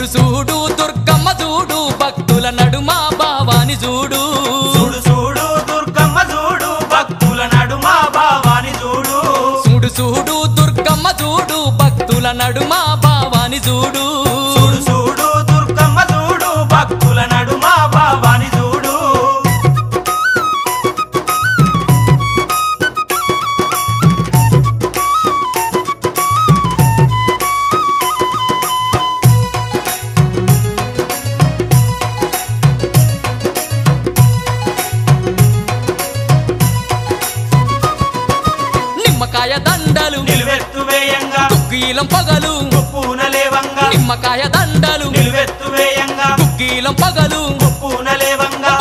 చూడు చూడు దుర్గమ్మ చూడు భక్తుల నడుమ భావాని చూడు చూడు చూడు దుర్గమ్మ చూడు భక్తుల నడుమ భావాని చూడు చూడు చూడు దుర్గమ్మ చూడు భక్తుల నడుమ భావాని చూడు చూడు చూడు దుర్గమ్మ చూడు భక్తుల నడుమ భావాని చూడు నిమ్మకాయ దండలు నిలువెత్తు వేయంగా గుగ్గీలం పగలు గుప్పున లేవంగా నిమ్మకాయ దండలు నిలువెత్తు వేయంగా గుగ్గీలం పగలు గుప్పున లేవంగా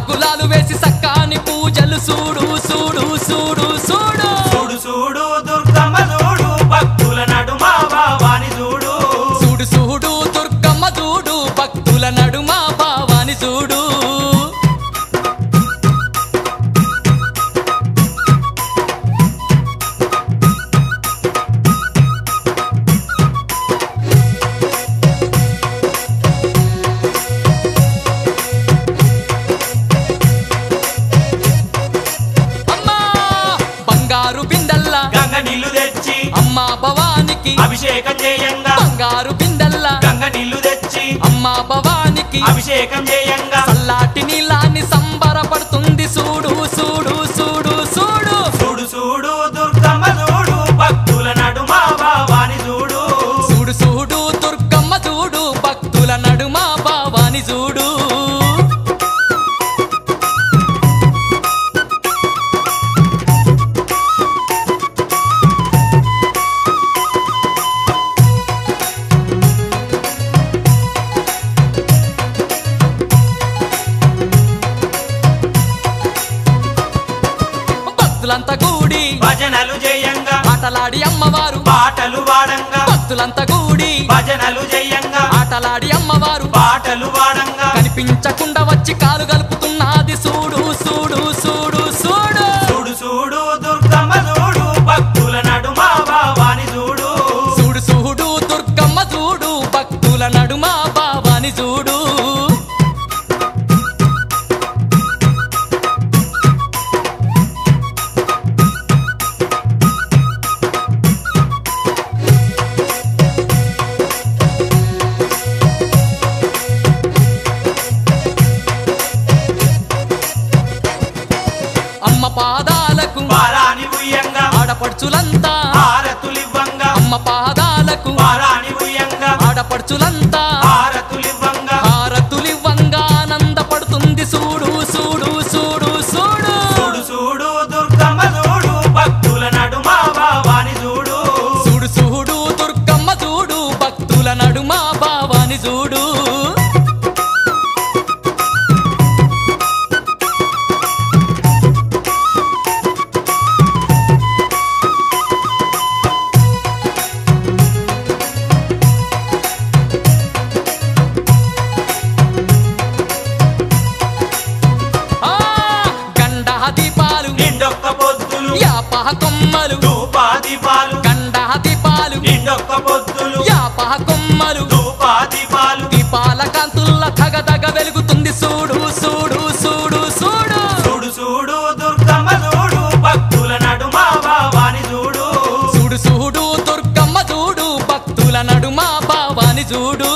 గులాలు వేసి సక్కాని పూజలు చూడు చూడు చూడు చూడు చూడు చూడు దుర్గమ్మ చూడు భక్తుల నడుమ భావాని చూడు చూడు చూడు దుర్గమ్మ చూడు భక్తుల నడుమ భావాని చూడు గంగ నీళ్లు తెచ్చి అమ్మా భవానికి అభిషేకం చేయంగా బంగారు బిందెల్లా గంగ నీళ్లు తెచ్చి అమ్మా భవానికి అభిషేకం చేయంగా చల్లాటి నీలాన్ని సంబరపడుతుంది చూడు చూడు చూడు చూడు చూడు చూడు దుర్గమ్మ చూడు భక్తుల నడుమ భావాని చూడు చూడు చూడు దుర్గమ్మ చూడు భక్తుల నడుమ భావాని చూడు భక్తులంతా కూడి భజనలు చేయంగా ఆటలాడి అమ్మవారు పాటలు వాడంగా భక్తులంతా కూడి భజనలు చేయంగా ఆటలాడి అమ్మవారు పాటలు వాడంగా కనిపించకుండా వచ్చి కాలు కలుపుతున్నది చూడు చూడు చూడు చూడు చూడు చూడు దుర్గమ్మ చూడు భక్తుల నడుమ భావాని చూడు చూడు చూడు దుర్గమ్మ చూడు భక్తుల నడుమ భావాని చూడు అమ్మ పాదాలకు వారాని ఉయ్యంగా ఆడపడుచులంతా హారతులివ్వంగా అమ్మ పాదాలకు వారాని ఉయ్యంగా ఆడపడుచులంతా హారతులివ్వంగా హారతులివ్వంగా ఆనందపడుతుంది చూడు చూడు చూడు చూడు చూడు చూడు దుర్గమ్మ చూడు భక్తుల నడుమ భావాని చూడు చూడు చూడు దుర్గమ్మ చూడు భక్తుల నడుమ భావాని చూడు గండ దీపాలు నిండొక్క పొద్దులు యాపహ కొమ్మలు ధూపాదీపాలు గండ దీపాలు నిండొక్క పొద్దులు యాపహ కొమ్మలు ధూపాదీపాలు దీపాల కాంతుల్ల తగదగ వెలుగుతుంది చూడు చూడు చూడు చూడు చూడు చూడు దుర్గమ్మ చూడు భక్తుల నడుమ భావాని చూడు చూడు చూడు దుర్గమ్మ చూడు భక్తుల నడుమ భావాని చూడు